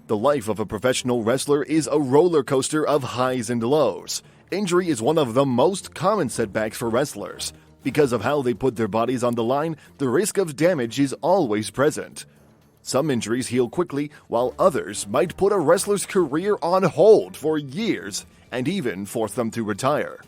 The life of a professional wrestler is a roller coaster of highs and lows. Injury is one of the most common setbacks for wrestlers. Because of how they put their bodies on the line, the risk of damage is always present. Some injuries heal quickly, while others might put a wrestler's career on hold for years and even force them to retire.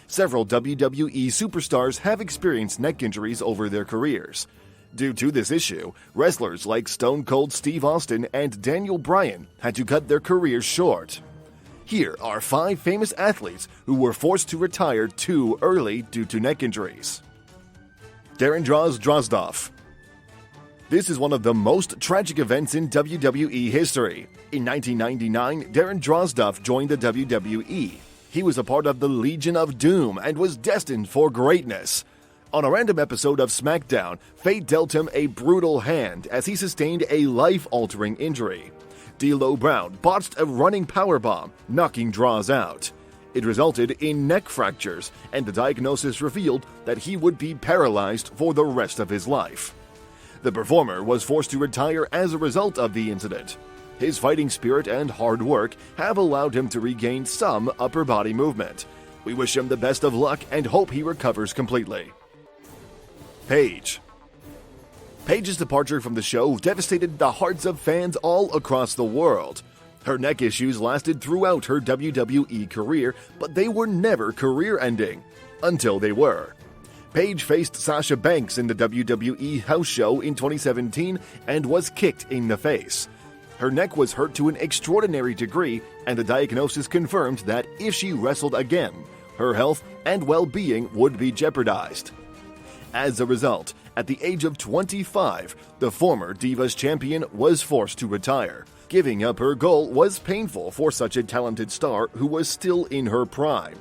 Several WWE superstars have experienced neck injuries over their careers. Due to this issue, wrestlers like Stone Cold Steve Austin and Daniel Bryan had to cut their careers short. Here are 5 famous athletes who were forced to retire too early due to neck injuries. Darren Drozdov. This is one of the most tragic events in WWE history. In 1999, Darren Drozdov joined the WWE. He was a part of the Legion of Doom and was destined for greatness. On a random episode of SmackDown, fate dealt him a brutal hand as he sustained a life-altering injury. D'Lo Brown botched a running powerbomb, knocking Droz out. It resulted in neck fractures, and the diagnosis revealed that he would be paralyzed for the rest of his life. The performer was forced to retire as a result of the incident. His fighting spirit and hard work have allowed him to regain some upper body movement. We wish him the best of luck and hope he recovers completely. Paige. Paige's departure from the show devastated the hearts of fans all across the world. Her neck issues lasted throughout her WWE career, but they were never career-ending, until they were. Paige faced Sasha Banks in the WWE house show in 2017 and was kicked in the face. Her neck was hurt to an extraordinary degree, and the diagnosis confirmed that if she wrestled again, her health and well-being would be jeopardized. As a result, at the age of 25, the former Divas champion was forced to retire. Giving up her goal was painful for such a talented star who was still in her prime.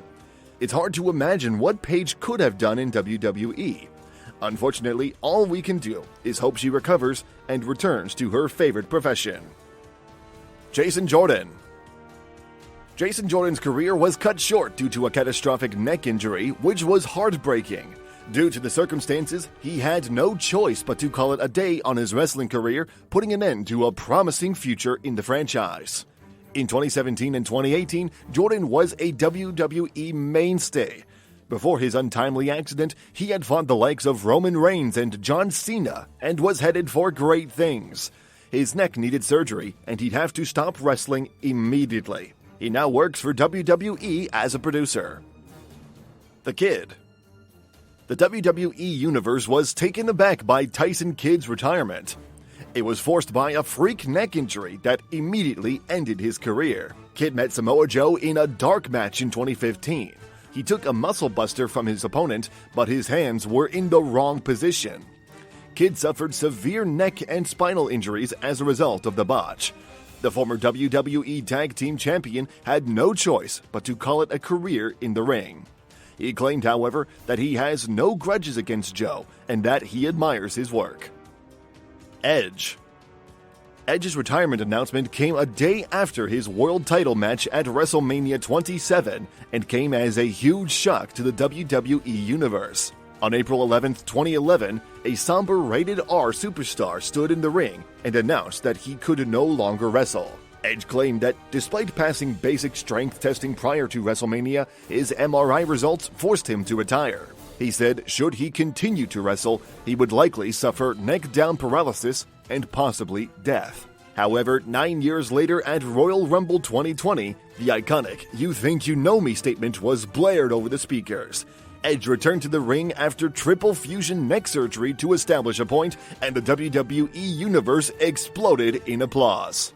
It's hard to imagine what Paige could have done in WWE. Unfortunately, all we can do is hope she recovers and returns to her favorite profession. Jason Jordan. Jason Jordan's career was cut short due to a catastrophic neck injury, which was heartbreaking. Due to the circumstances, he had no choice but to call it a day on his wrestling career, putting an end to a promising future in the franchise. In 2017 and 2018, Jordan was a WWE mainstay. Before his untimely accident, he had fought the likes of Roman Reigns and John Cena and was headed for great things. His neck needed surgery, and he'd have to stop wrestling immediately. He now works for WWE as a producer. The Kid. The WWE Universe was taken aback by Tyson Kidd's retirement. It was forced by a freak neck injury that immediately ended his career. Kidd met Samoa Joe in a dark match in 2015. He took a muscle buster from his opponent, but his hands were in the wrong position. Kidd suffered severe neck and spinal injuries as a result of the botch. The former WWE Tag Team Champion had no choice but to call it a career in the ring. He claimed, however, that he has no grudges against Joe and that he admires his work. Edge. Edge's retirement announcement came a day after his world title match at WrestleMania 27 and came as a huge shock to the WWE Universe. On April 11, 2011, a somber rated R superstar stood in the ring and announced that he could no longer wrestle. Edge claimed that despite passing basic strength testing prior to WrestleMania, his MRI results forced him to retire. He said should he continue to wrestle, he would likely suffer neck-down paralysis and possibly death. However, 9 years later at Royal Rumble 2020, the iconic "You Think You Know Me" statement was blared over the speakers. Edge returned to the ring after triple fusion neck surgery to establish a point, and the WWE Universe exploded in applause.